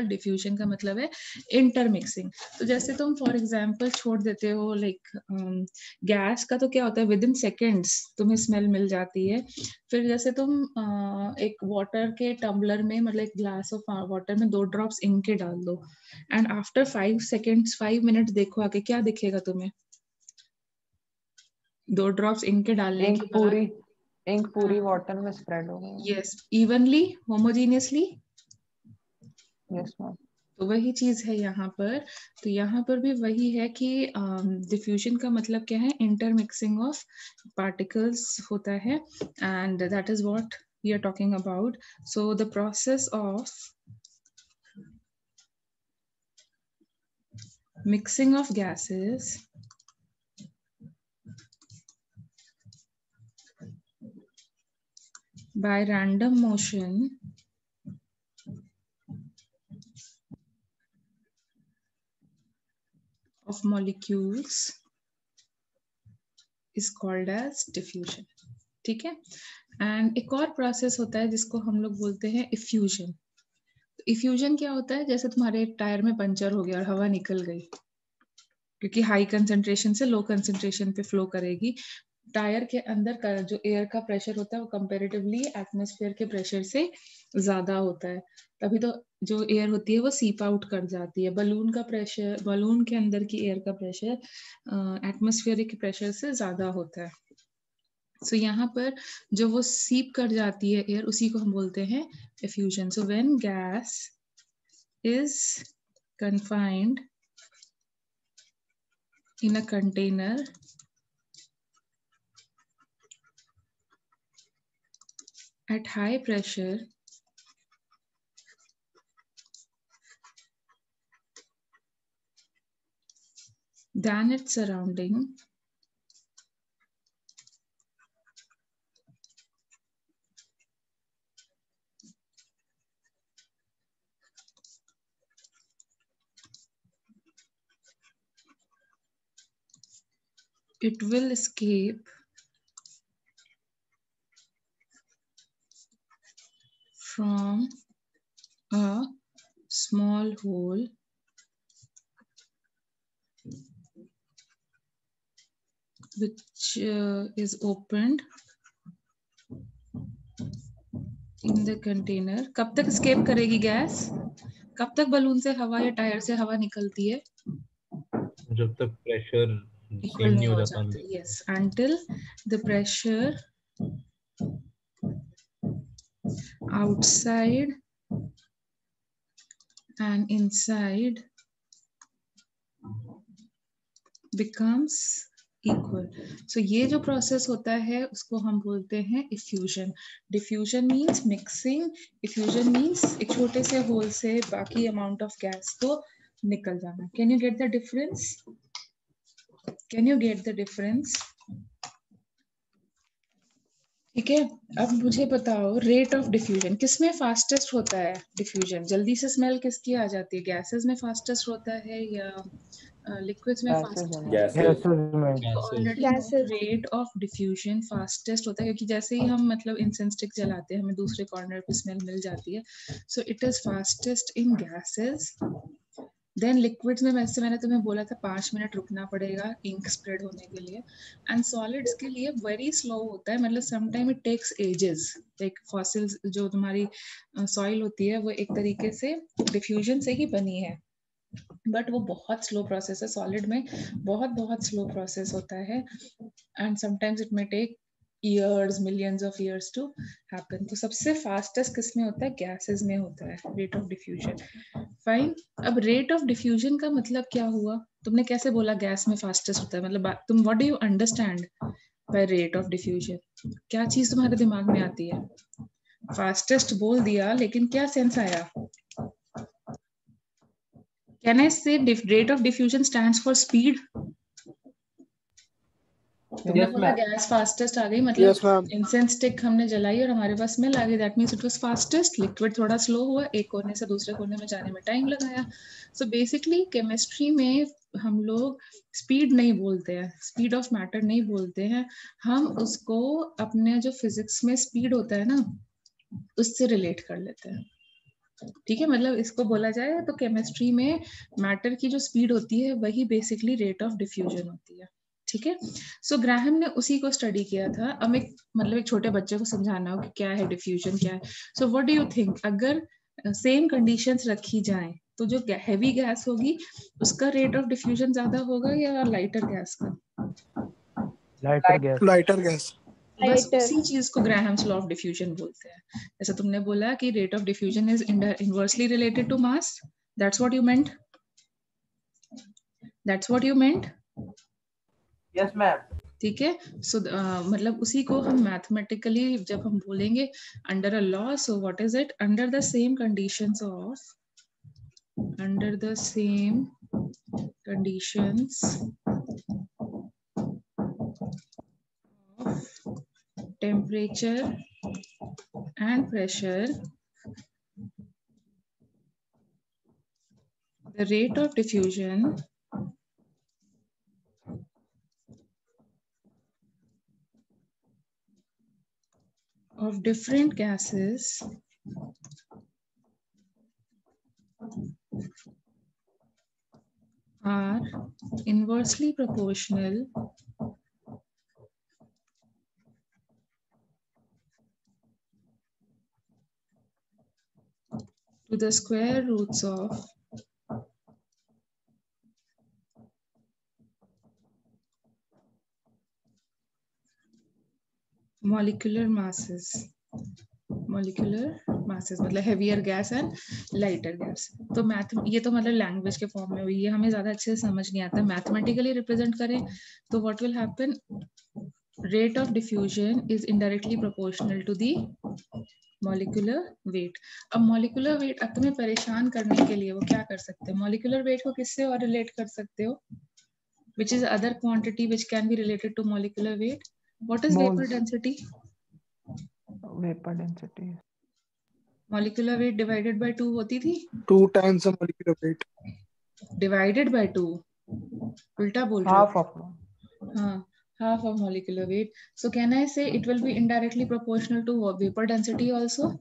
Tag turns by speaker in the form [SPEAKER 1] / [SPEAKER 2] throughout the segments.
[SPEAKER 1] Diffusion का मतलब है इंटरमिक्सिंग। तो जैसे तुम फॉर एग्जांपल छोड़ देते हो लाइक गैस का, तो क्या होता है विद इन सेकेंड्स तुम्हें स्मेल मिल जाती है। फिर जैसे तुम एक वाटर के टम्बलर में मतलब एक ग्लास ऑफ वाटर में 2 ड्रॉप्स इंक के डाल दो एंड आफ्टर 5 सेकेंड्स 5 मिनट देखो आके क्या दिखेगा तुम्हें। 2 ड्रॉप्स इंक के डालने के बाद
[SPEAKER 2] इंक पूरी वाटर में स्प्रेड हो गई।
[SPEAKER 1] Yes, evenly homogeneously.
[SPEAKER 2] Yes ma'am.
[SPEAKER 1] तो वही चीज है यहाँ पर। तो यहाँ पर भी वही है कि डिफ्यूजन का मतलब क्या है, इंटरमिक्सिंग ऑफ पार्टिकल्स होता है and that is what we are talking about. So the process of mixing of gases by random motion of molecules is called as diffusion। ठीक है। एंड एक और प्रोसेस होता है जिसको हम लोग बोलते हैं इफ्यूजन। इफ्यूजन क्या होता है, जैसे तुम्हारे टायर में पंचर हो गया और हवा निकल गई, क्योंकि हाई कंसंट्रेशन से लो कंसंट्रेशन पे फ्लो करेगी। टायर के अंदर का जो एयर का प्रेशर होता है वो कंपैरेटिवली एटमॉस्फेयर के प्रेशर से ज्यादा होता है, तभी तो जो एयर होती है वो सीप आउट कर जाती है। बलून का प्रेशर, बलून के अंदर की एयर का प्रेशर एटमॉस्फेरिक प्रेशर से ज्यादा होता है। सो यहाँ पर जो वो सीप कर जाती है एयर, उसी को हम बोलते हैं effusion. So when gas is confined in a container at high pressure, than its surrounding, it will escape from a small hole which is opened in the container। कब तक escape करेगी गैस, कब तक बलून से हवा या tyre से हवा निकलती है,
[SPEAKER 3] जब तक प्रेशर
[SPEAKER 1] इक्वल नहीं हो जाता। Yes, until the pressure outside and inside becomes equal। so ये जो प्रोसेस होता है उसको हम बोलते हैं effusion. Diffusion means mixing, effusion means एक छोटे से होल से बाकी अमाउंट ऑफ गैस को निकल जाना। Can you get the difference, can you get the difference? ठीक है। अब मुझे बताओ रेट ऑफ डिफ्यूजन किसमें फास्टेस्ट होता है? डिफ्यूजन जल्दी से स्मेल किसकी आ जाती है, गैसेस में फास्टेस्ट होता है या लिक्विड्स में fastest? Rate of diffusion fastest होता है, क्योंकि जैसे ही हम मतलब इंसेंस स्टिक जलाते हैं हमें दूसरे कॉर्नर पे स्मेल मिल जाती है। So it is fastest in gases, then liquids में वैसे मैंने तुम्हें बोला था 5 मिनट रुकना पड़ेगा इंक स्प्रेड होने के लिए, एंड सॉलिड्स के लिए वेरी स्लो होता है, मतलब sometime it takes ages. Like fossils जो तुम्हारी सॉइल होती है वो एक तरीके से डिफ्यूजन से ही बनी है, बट वो बहुत स्लो प्रोसेस है। सॉलिड में बहुत बहुत स्लो प्रोसेस होता है and sometimes it may take years, millions of years to happen। तो सबसे फास्टेस्ट किस में होता है? गैसेस में होता है रेट ऑफ डिफ्यूजन। फाइन। अब रेट ऑफ डिफ्यूजन का मतलब क्या हुआ? तुमने कैसे बोला गैस में फास्टेस्ट होता है, मतलब तुम what do you understand by rate of diffusion? क्या चीज तुम्हारे दिमाग में आती है? फास्टेस्ट बोल दिया, लेकिन क्या सेंस आया? Can I say rate of diffusion stands for speed? तुमने बोला गैस फास्टेस्ट आ गई, मतलब इंसेंस स्टिक हमने जलाई और हमारे पास स्मेल आ गई, that means it was fastest. Liquid थोड़ा स्लो हुआ, एक कोने से दूसरे कोने में जाने में टाइम लगाया। सो बेसिकली केमिस्ट्री में हम लोग स्पीड नहीं बोलते हैं, स्पीड ऑफ मैटर नहीं बोलते हैं, हम उसको अपने जो फिजिक्स में स्पीड होता है ना उससे रिलेट कर लेते हैं। ठीक है, मतलब इसको बोला जाए तो केमिस्ट्री में मैटर की जो स्पीड होती है वही बेसिकली रेट ऑफ डिफ्यूजन होती है। ठीक है, सो ग्राहम ने उसी को स्टडी किया था। अब एक मतलब एक छोटे बच्चे को समझाना हो कि क्या है डिफ्यूजन, क्या है। So what do you think, अगर सेम कंडीशंस रखी जाएं तो जो हैवी गैस होगी उसका रेट ऑफ डिफ्यूजन ज्यादा होगा या लाइटर गैस का?
[SPEAKER 4] Lighter gas.
[SPEAKER 1] बस उसी चीज को ग्राहम्स लॉ ऑफ डिफ्यूजन बोलते हैं। जैसे तुमने बोला कि rate of diffusion is inversely related to mass, that's what you meant, that's what you meant.
[SPEAKER 5] Yes ma'am.
[SPEAKER 1] ठीक है, सो मतलब उसी को हम मैथमेटिकली जब हम बोलेंगे under a law, so what is it, under the same conditions of, under the same conditions temperature and pressure, the rate of diffusion of different gases are inversely proportional to the square roots of molecular masses, molecular masses मतलब heavier gas and lighter gas। तो math ये तो मतलब language के form में हुई, ये हमें ज्यादा अच्छे से समझ नहीं आता। मैथमेटिकली रिप्रेजेंट करें तो what will happen, rate of diffusion is indirectly proportional to the molecular weight। अब molecular weight अब तुम्हें परेशान करने के लिए वो क्या कर सकते हैं, molecular weight को किससे और रिलेट कर सकते हो, which is other quantity which can be related to molecular weight। What is vapor density?
[SPEAKER 2] Vapor density
[SPEAKER 1] molecular weight divided by 2 होती थी,
[SPEAKER 4] 2 times the molecular weight,
[SPEAKER 1] divided by 2, उल्टा बोल रहे
[SPEAKER 2] half
[SPEAKER 1] हो।
[SPEAKER 2] of
[SPEAKER 1] हाँ, half of molecular weight। So can I say it will be indirectly proportional to vapor density also?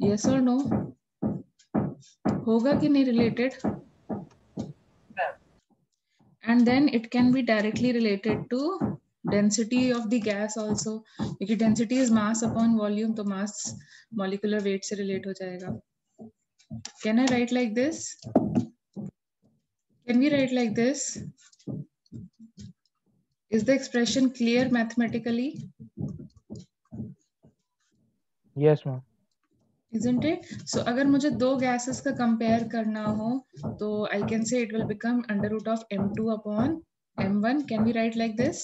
[SPEAKER 1] Yes or no? होगा कि नहीं related? And then it can be directly related to density of the gas also, क्योंकि density is mass upon volume, तो mass molecular weight से relate हो जाएगा। Can I write like this? Can we write like this? Is the expression clear mathematically?
[SPEAKER 2] yes ma'am।
[SPEAKER 1] Isn't it? So अगर मुझे दो gases का compare करना हो तो I can say it will become under root of m2 upon m1। Can we write like this,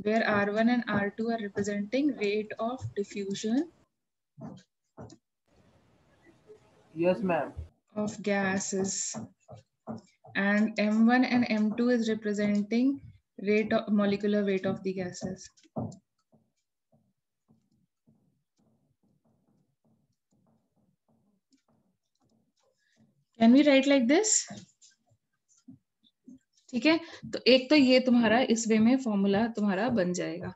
[SPEAKER 1] where r1 and r2 are representing rate of diffusion
[SPEAKER 5] Yes ma'am।
[SPEAKER 1] of gases, and m1 and m2 is representing rate of molecular weight of the gases। Can we write like this? ठीक है, तो एक तो ये तुम्हारा इस वे में formula तुम्हारा बन जाएगा।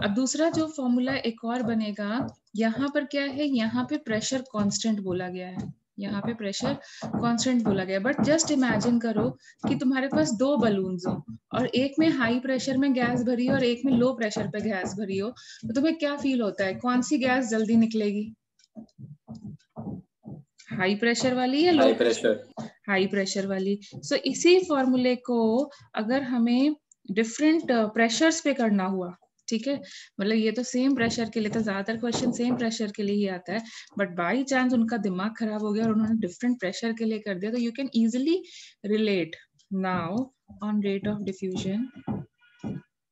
[SPEAKER 1] अब दूसरा जो फॉर्मूला एक और बनेगा, यहाँ पर क्या है, यहाँ पे प्रेशर कांस्टेंट बोला गया है, यहाँ पे प्रेशर कांस्टेंट बोला गया है। बट जस्ट इमेजिन करो कि तुम्हारे पास दो बलून्स हो और एक में हाई प्रेशर में गैस भरी हो और एक में लो प्रेशर पे गैस भरी हो, तो तुम्हें क्या फील होता है, कौन सी गैस जल्दी निकलेगी, हाई प्रेशर वाली या लो प्रेशर? हाई प्रेशर वाली। सो इसी फॉर्मूले को अगर हमें डिफरेंट प्रेशर्स पे करना हुआ, ठीक है, मतलब ये तो सेम प्रेशर के लिए, तो ज्यादातर क्वेश्चन सेम प्रेशर के लिए ही आता है, बट बाई चांस उनका दिमाग खराब हो गया और उन्होंने डिफरेंट प्रेशर के लिए कर दिया, तो you can easily relate now on rate of diffusion,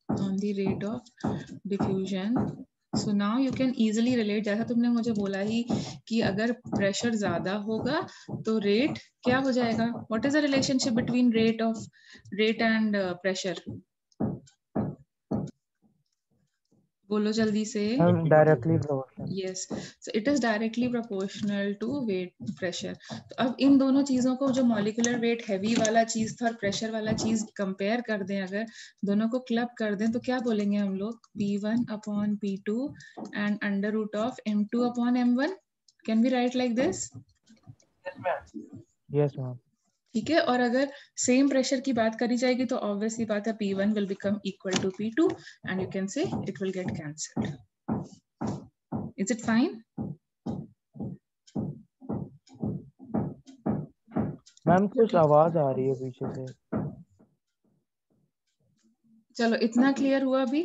[SPEAKER 1] on the rate of diffusion। So now you can easily relate, जैसा तुमने मुझे बोला ही कि अगर प्रेशर ज्यादा होगा तो रेट क्या हो जाएगा, what is the relationship between rate and pressure? बोलो जल्दी से।
[SPEAKER 2] Directly proportional.
[SPEAKER 1] Yes, so it is directly proportional to weight pressure. तो अब इन दोनों चीजों को, जो मॉलिक्यूलर वेट हैवी वाला चीज था और प्रेशर वाला चीज कंपेयर कर दें, अगर दोनों को क्लब कर दें तो क्या बोलेंगे हम लोग, P1 upon P2 and under root of M2 upon M1। Can we write like this?
[SPEAKER 5] Yes, ma'am.
[SPEAKER 2] Yes ma'am.
[SPEAKER 1] ठीक है, और अगर सेम प्रेशर की बात करी जाएगी तो ऑब्वियसली बात है P1 will become equal to P2 and you can say it will get cancelled. Is it fine?
[SPEAKER 2] Ma'am कुछ आवाज आ रही है पीछे से।
[SPEAKER 1] चलो इतना क्लियर हुआ अभी?